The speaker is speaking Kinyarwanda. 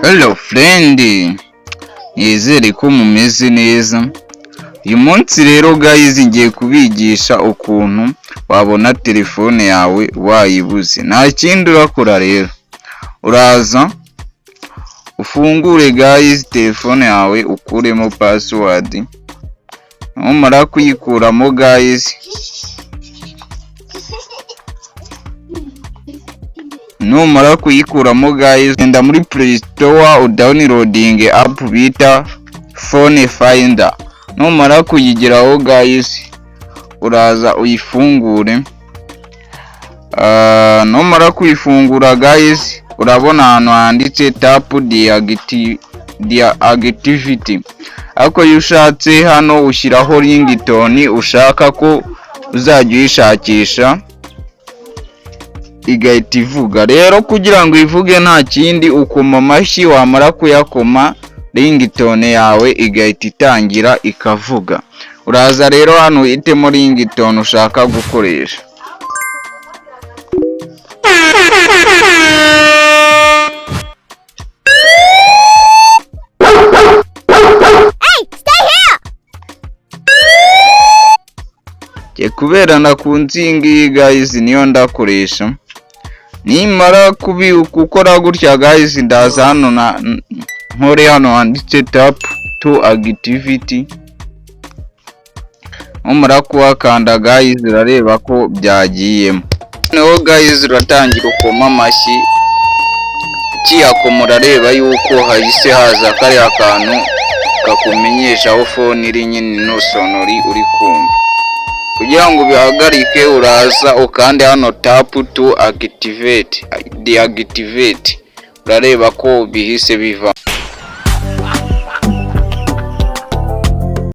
Hello friend, nizere ko mumeze neza. Uyu munsi rero guys ngiye kubigisha ukuntu wabona telefone yawe wayibuze. Nta kindi urakora rero, uraza ufungure guys telefone yawe ukuremo password, numara kuyikuramo guys enda muri Play Store udownloading app bita Phone Finder. Numara kuyigeraho guys uraza uyifungure. Numara kuyifungura guys urabona ahantu handitse tap deactivity. Ako yushatse hano ushyiraho ringtone ushaka ko uzajya uyishakisha igahita ivuga. Rero kugira ngo ivuge nta kindi ukoma amashyi, wamara kuyakoma ringtone yawe igahita itangira ikavuga. Uraza rero hano uhitemo ringtone ushaka gukoresha. Kubera nakunze iyi guys niyo ndakoresha. Nimara gukora gutya guys ndaza hano nkore hano handitse tap to activity. Numara kuhakanda guys urareba ko byagiyemo. Noneho guys uratangira ukoma amashyi, ukiyakoma urareba yuko hahise haza kariya kantu kakumenyesha aho phone iri nyine no sonori uri kumva. Kugira ngo bihagarike uraza ukande hano tap to deactivate. Urareba ko bihise biva.